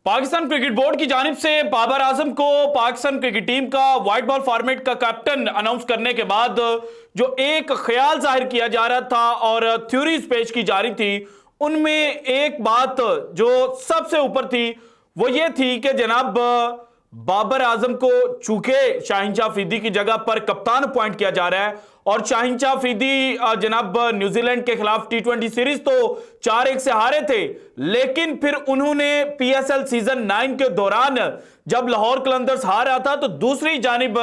Pakistan cricket board की जानिब से बाबर आजम को पाकिस्तान क्रिकेट टीम का व्हाइट बॉल फॉर्मेट का कैप्टन अनाउंस करने के बाद जो एक ख्याल जाहिर किया जा रहा था और थ्योरीज पेश की जा रही थी, उनमें एक बात जो सबसे ऊपर थी वो ये थी कि जनाब बाबर आजम को चूंकि शाहीन शाह अफरीदी की जगह पर कप्तान अपॉइंट किया जा रहा है और शाहीन शाह अफरीदी जनाब न्यूजीलैंड के खिलाफ टी20 सीरीज तो 4-1 से हारे थे, लेकिन फिर उन्होंने पीएसएल सीजन 9 के दौरान जब लाहौर कलंदर्स हार रहा था तो दूसरी जानिब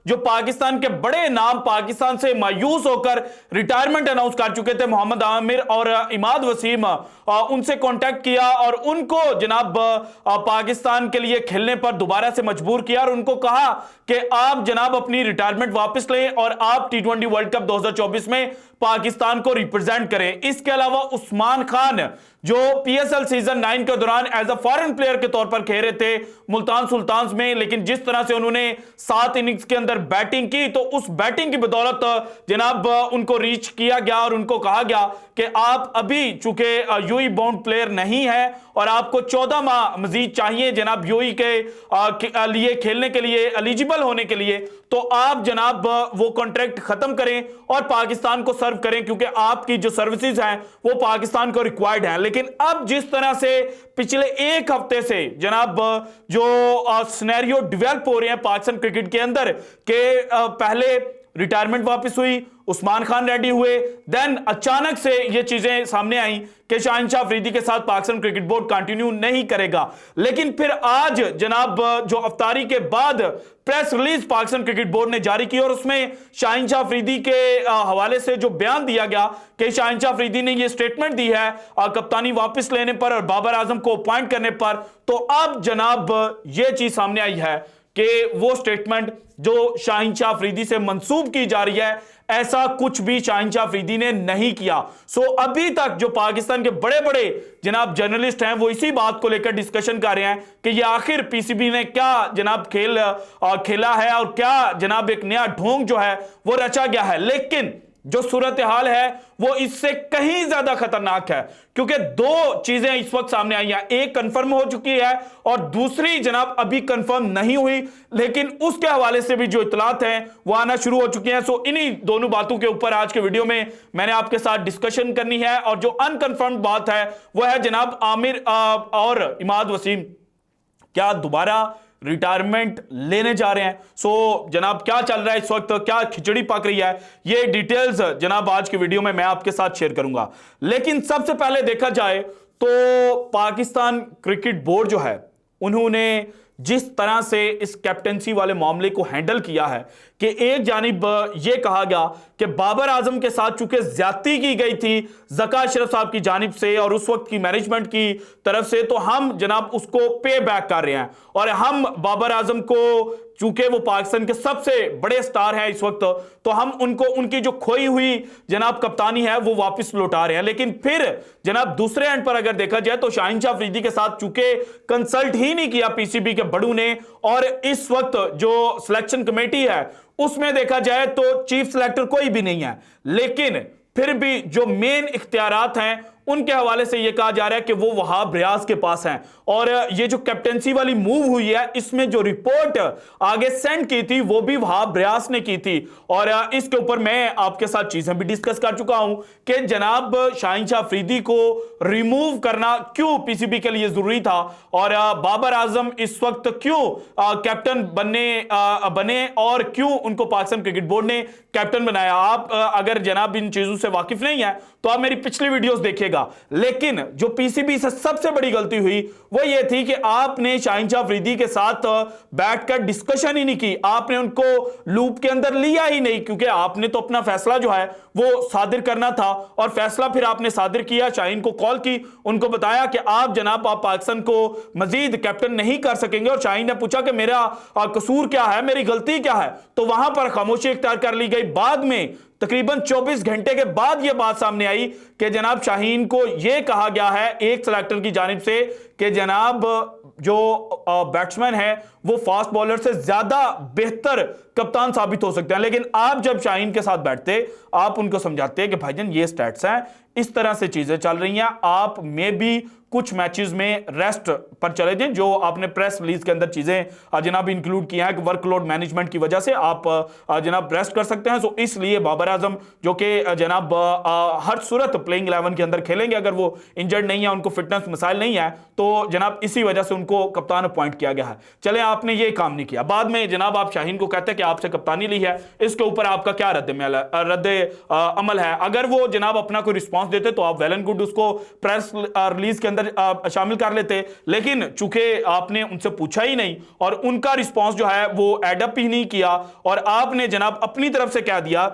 जो पाकिस्तान के बड़े नाम पाकिस्तान से मायूस होकर रिटायरमेंट अनाउंस कर चुके थे, मोहम्मद आमिर और इमाद वसीम, उनसे कांटेक्ट किया और उनको जनाब पाकिस्तान के लिए खेलने पर दोबारा से मजबूर किया और उनको कहा कि आप जनाब अपनी रिटायरमेंट वापस लें और आप टी20 वर्ल्ड कप 2024 में पाकिस्तान को रिप्रेजेंट करें। इसके अलावा उस्मान खान जो पीएसएल सीजन 9 के दौरान एज अ फॉरेन प्लेयर के तौर पर खेल रहे थे मुल्तान सुल्तान्स में, लेकिन जिस तरह से उन्होंने 7 इनिंग्स के अंदर बैटिंग की तो उस बैटिंग की बदौलत जनाब उनको रीच किया गया और उनको कहा गया कि आप अभी चूंकि यूई बाउंड प्लेयर नहीं है और आपको 14 माह मजीद चाहिए जनाब यूई के लिए खेलने के लिए, एलिजिबल होने के लिए, तो आप जनाब वो कॉन्ट्रैक्ट खत्म करें और पाकिस्तान को सर्व करें क्योंकि आपकी जो सर्विसेज हैं वो पाकिस्तान को रिक्वायर्ड है। लेकिन अब जिस तरह से पिछले एक हफ्ते से जनाब जो सिनेरियो डेवलप हो रहे हैं पाकिस्तान क्रिकेट के अंदर के पहले रिटायरमेंट वापस हुई, उस्मान खान रेडी हुए, देन अचानक से ये चीजें सामने आई कि शाहीन शाह अफरीदी के साथ पाकिस्तान क्रिकेट बोर्ड कंटिन्यू नहीं करेगा। लेकिन फिर आज जनाब जो अफ्तारी के बाद press release Pakistan cricket board ने जारी की और उसमें शाहीन शाह अफरीदी के हवाले से जो बयान दिया गया कि शाहीन शाह अफरीदी ने ये स्टेटमेंट दी है कप्तानी वापस लेने पर और बाबर आजम को अपॉइंट करने पर, तो अब जनाब ये चीज सामने आई है कि वो स्टेटमेंट जो शाहीन शाह अफरीदी से मंसूब की जा रही है ऐसा कुछ भी शाहीन शाह अफरीदी ने नहीं किया। सो अभी तक जो पाकिस्तान के बड़े बड़े जनाब जर्नलिस्ट हैं वो इसी बात को लेकर डिस्कशन कर रहे हैं कि ये आखिर पीसीबी ने क्या जनाब खेला है और क्या जनाब एक नया ढोंग जो है वो रचा गया है। लेकिन जो सूरत हाल है वो इससे कहीं ज्यादा खतरनाक है क्योंकि दो चीजें इस वक्त सामने आई हैं, एक कंफर्म हो चुकी है और दूसरी जनाब अभी कंफर्म नहीं हुई, लेकिन उसके हवाले से भी जो इतलात हैं वो आना शुरू हो चुकी हैं। सो इन्हीं दोनों बातों के ऊपर आज के वीडियो में मैंने आपके साथ डिस्कशन करनी है और जो अनकंफर्म बात है वो है जनाब आमिर और इमाद वसीम क्या दोबारा रिटायरमेंट लेने जा रहे हैं। सो जनाब क्या चल रहा है इस वक्त, क्या खिचड़ी पक रही है, ये डिटेल्स जनाब आज की वीडियो में मैं आपके साथ शेयर करूंगा। लेकिन सबसे पहले देखा जाए तो पाकिस्तान क्रिकेट बोर्ड जो है उन्होंने जिस तरह से इस कैप्टेंसी वाले मामले को हैंडल किया है कि एक जानिब यह कहा गया कि बाबर आजम के साथ चूंकि ज्यादती की गई थी ज़का अशरफ साहब की जानिब से और उस वक्त की मैनेजमेंट की तरफ से, तो हम जनाब उसको पे बैक कर रहे हैं और हम बाबर आजम को चूंकि वो पाकिस्तान के सबसे बड़े स्टार हैं इस वक्त, तो हम उनको उनकी जो खोई हुई जनाब कप्तानी है वो वापस लौटा रहे हैं। लेकिन फिर जनाब दूसरे एंड पर अगर देखा जाए तो शाहीन शाह अफरीदी के साथ चूंकि कंसल्ट ही नहीं किया पीसीबी के बड़ू ने और इस वक्त जो सिलेक्शन कमेटी है उसमें देखा जाए तो चीफ सिलेक्टर कोई भी नहीं है, लेकिन फिर भी जो मेन इख्तियारात हैं उनके हवाले से यह कहा जा रहा है कि वो वहाब रियाज के पास हैं और ये जो कैप्टेंसी वाली मूव हुई है इसमें जो रिपोर्ट आगे सेंड की थी वो भी वहाब रियाज ने की थी और इसके ऊपर मैं आपके साथ चीजें भी डिस्कस कर चुका हूं कि जनाब शाहीन शाह अफरीदी को रिमूव करना क्यों पीसीबी के लिए जरूरी था और बाबर आजम इस वक्त क्यों कैप्टन बने और क्यों उनको पाकिस्तान क्रिकेट बोर्ड ने कैप्टन बनाया। आप अगर जनाब इन चीजों से वाकिफ नहीं है तो आप मेरी पिछली वीडियोस देखिएगा। लेकिन जो पीसीबी से सबसे बड़ी गलती हुई वो ये थी कि आपने शाहीन शाह अफरीदी के साथ बैठकर डिस्कशन ही नहीं की, आपने उनको लूप के अंदर लिया ही नहीं क्योंकि आपने तो अपना फैसला जो है वो सादिर करना था और फैसला फिर आपने सादिर किया, शाहीन को कॉल की, उनको बताया कि आप जनाब आप पाकिस्तान को मजीद कैप्टन नहीं कर सकेंगे और शाहीन ने पूछा कि मेरा कसूर क्या है, मेरी गलती क्या है, तो वहां पर खामोशी इख्तियार कर ली गई। बाद में तकरीबन 24 घंटे के बाद यह बात सामने आई कि जनाब शाहीन को यह कहा गया है एक सिलेक्टर की जानिब से कि जनाब जो बैट्समैन है वो फास्ट बॉलर से ज्यादा बेहतर कप्तान साबित हो सकते हैं। लेकिन आप जब शाहीन के साथ बैठते, आप उनको समझाते हैं कि भाईजान ये स्टैट्स हैं, इस तरह से चीजें चल रही हैं, आप में भी कुछ मैचेस में रेस्ट पर चले जाएं, जो आपने प्रेस रिलीज के अंदर चीजें जनाब इंक्लूड किया है कि वर्कलोड मैनेजमेंट की वजह से आप जनाब रेस्ट कर सकते हैं। सो इसलिए बाबर आजम जो कि जनाब हर सूरत प्लेइंग 11 के अंदर खेलेंगे, अगर वो इंजर्ड नहीं है, उनको फिटनेस मसाइल नहीं है, तो जनाब इसी वजह से उनको कप्तान अपॉइंट किया गया है। चले, आपने ये काम नहीं किया, बाद में जनाब आप शाहीन को कहते हैं कि आपसे कप्तानी ली है, इसके ऊपर आपका क्या रद्द अमल है? अगर वो जनाब अपना कोई रिस्पॉन्स देते तो आप वेल एंड गुड उसको प्रेस रिलीज के अंदर शामिल कर लेते, लेकिन चूंकि आपने उनसे पूछा ही नहीं और उनका रिस्पॉन्स जो है वो एडअप ही नहीं किया, और आपने जनाब अपनी तरफ से कह दिया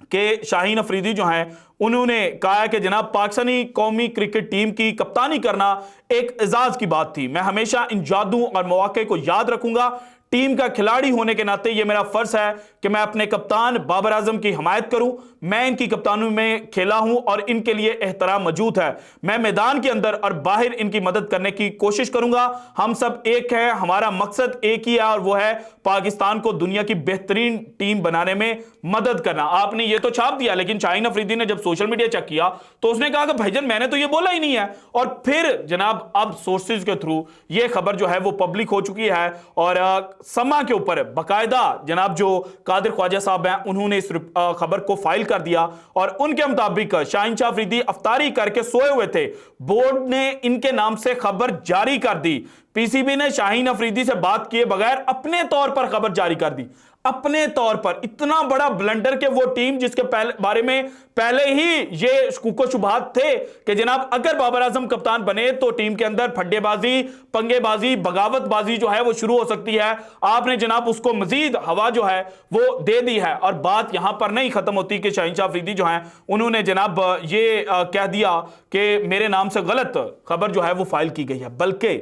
कि शाहीन अफरीदी जो हैं उन्होंने कहा कि जनाब पाकिस्तानी कौमी क्रिकेट टीम की कप्तानी करना एक एजाज की बात थी, मैं हमेशा इन जादू और मौके को याद रखूंगा, टीम का खिलाड़ी होने के नाते यह मेरा फर्ज है कि मैं अपने कप्तान बाबर आजम की हिमायत करूं, मैं इनकी कप्तानी में खेला हूं और इनके लिए एहतराम मौजूद है, मैं मैदान के अंदर और बाहर इनकी मदद करने की कोशिश करूंगा, हम सब एक है, हमारा मकसद एक ही है और वो है पाकिस्तान को दुनिया की बेहतरीन टीम बनाने में मदद करना। आपने ये तो छाप दिया, लेकिन शाहीन अफरीदी ने जब सोशल मीडिया चेक किया तो उसने कहा कि भाईजान मैंने तो ये बोला ही नहीं है, और फिर जनाब अब सोर्सेज के थ्रू ये खबर जो है वो पब्लिक हो चुकी है और समा के ऊपर बाकायदा जनाब जो कादिर ख्वाजा साहब हैं उन्होंने इस खबर को फाइल कर दिया और उनके मुताबिक शाहीन शाह अफरीदी अफ्तारी करके सोए हुए थे, बोर्ड ने इनके नाम से खबर जारी कर दी, पीसीबी ने शाहीन अफरीदी से बात किए बगैर अपने तौर पर खबर जारी कर दी, अपने तौर पर। इतना बड़ा ब्लंडर के वो टीम जिसके बारे में पहले ही ये शुको शुबहात थे कि जनाब अगर बाबर आजम कप्तान बने तो टीम के अंदर फड्डेबाजी, पंगेबाजी, बगावतबाजी जो है वो शुरू हो सकती है, आपने जनाब उसको मजीद हवा जो है वो दे दी है। और बात यहां पर नहीं खत्म होती कि शाहीन शाह अफरीदी जो है उन्होंने जनाब ये कह दिया कि मेरे नाम से गलत खबर जो है वो फाइल की गई है, बल्कि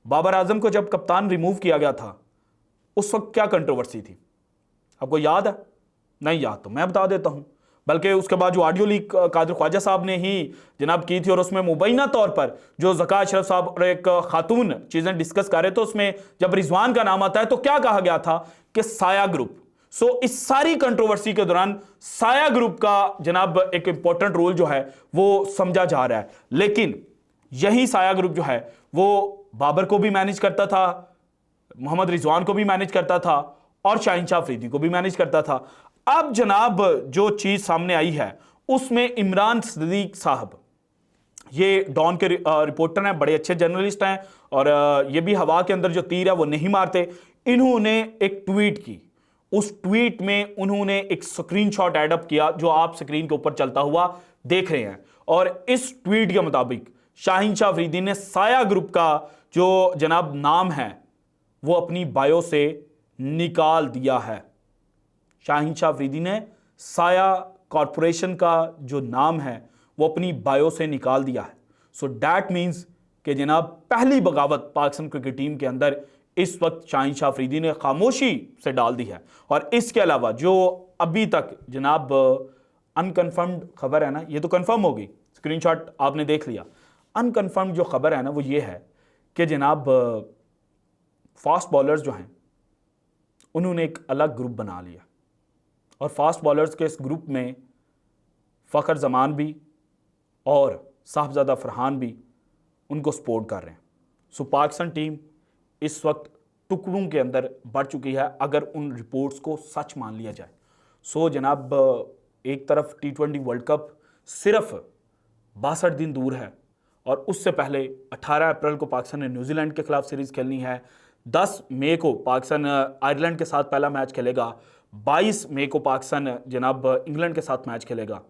बाबर आजम को जब कप्तान रिमूव किया गया था उस वक्त क्या कंट्रोवर्सी थी, आपको याद है? नहीं याद तो मैं बता देता हूं। बल्कि उसके बाद जो ऑडियो लीक कादिर ख्वाजा साहब ने ही जनाब की थी और उसमें मुबैना तौर पर जो ज़का अशरफ साहब और एक खातून चीज़ें डिस्कस कर रहे थे, उसमें जब रिजवान का नाम आता है तो क्या कहा गया था कि साया ग्रुप। सो इस सारी कंट्रोवर्सी के दौरान साया ग्रुप का जनाब एक इंपॉर्टेंट रोल जो है वो समझा जा रहा है, लेकिन यही साया ग्रुप जो है वो बाबर को भी मैनेज करता था, मोहम्मद रिजवान को भी मैनेज करता था और शाहीन शाह अफरीदी को भी मैनेज करता था। अब जनाब जो चीज सामने आई है उसमें इमरान सदीक साहब, ये डॉन के रिपोर्टर हैं, बड़े अच्छे जर्नलिस्ट हैं और ये भी हवा के अंदर जो तीर है वो नहीं मारते। इन्होंने एक ट्वीट की, उस ट्वीट में उन्होंने एक स्क्रीनशॉट ऐड अप किया जो आप स्क्रीन के ऊपर चलता हुआ देख रहे हैं, और इस ट्वीट के मुताबिक शाहीन शाह अफरीदी ने साया ग्रुप का जो जनाब नाम है वो अपनी बायो से निकाल दिया है। शाहीन शाह अफरीदी ने साया कॉरपोरेशन का जो नाम है वो अपनी बायो से निकाल दिया है। सो दैट मीन्स कि जनाब पहली बगावत पाकिस्तान क्रिकेट टीम के अंदर इस वक्त शाहीन शाह अफरीदी ने खामोशी से डाल दी है। और इसके अलावा जो अभी तक जनाब अनकन्फर्म्ड खबर है ना, ये तो कंफर्म हो गई, स्क्रीनशॉट आपने देख लिया। अनकन्फर्म्ड जो खबर है ना वो ये है कि जनाब फास्ट बॉलर्स जो हैं उन्होंने एक अलग ग्रुप बना लिया और फास्ट बॉलर्स के इस ग्रुप में फ़खर जमान भी और साहबजादा फरहान भी उनको सपोर्ट कर रहे हैं। सो पाकिस्तान टीम इस वक्त टुकड़ों के अंदर बढ़ चुकी है अगर उन रिपोर्ट्स को सच मान लिया जाए। सो जनाब एक तरफ T20 वर्ल्ड कप सिर्फ 62 दिन दूर है और उससे पहले 18 अप्रैल को पाकिस्तान ने न्यूजीलैंड के खिलाफ सीरीज़ खेलनी है, 10 मई को पाकिस्तान आयरलैंड के साथ पहला मैच खेलेगा, 22 मई को पाकिस्तान जनाब इंग्लैंड के साथ मैच खेलेगा।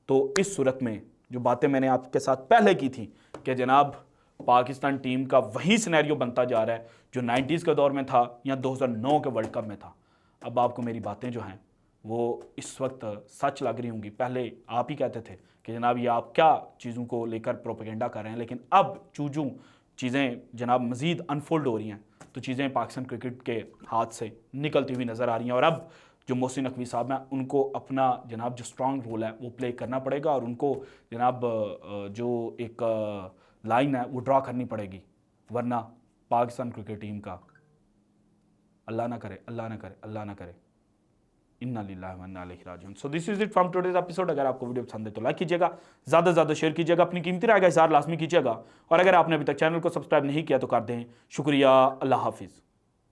तो इस सूरत में जो बातें मैंने आपके साथ पहले की थी कि जनाब पाकिस्तान टीम का वही सिनेरियो बनता जा रहा है जो 90s के दौर में था या 2009 के वर्ल्ड कप में था। अब आपको मेरी बातें जो हैं वो इस वक्त सच लग रही होंगी। पहले आप ही कहते थे कि जनाब ये आप क्या चीज़ों को लेकर प्रोपेगेंडा कर रहे हैं, लेकिन अब चूजू चीज़ें जनाब मज़ीद अनफोल्ड हो रही हैं तो चीज़ें पाकिस्तान क्रिकेट के हाथ से निकलती हुई नज़र आ रही हैं। और अब जो मोहसिन नकवी साहब हैं उनको अपना जनाब जो स्ट्रॉन्ग रोल है वो प्ले करना पड़ेगा और उनको जनाब जो एक लाइन है वो ड्रा करनी पड़ेगी, वरना पाकिस्तान क्रिकेट टीम का। अल्लाह ना करे, अल्लाह ना करे, अल्लाह ना करे। इन्ना लिल्लाहि व इन्ना इलैहि राजिऊन। So this is it from today's episode. अगर आपको वीडियो पसंद है तो लाइक कीजिएगा, ज़्यादा से ज़्यादा शेयर कीजिएगा, अपनी कीमती राय का इज़हार लाजमी कीजिएगा, और अगर आपने अभी तक चैनल को सब्सक्राइब नहीं किया तो कर दें। शुक्रिया, अल्लाह हाफिज़।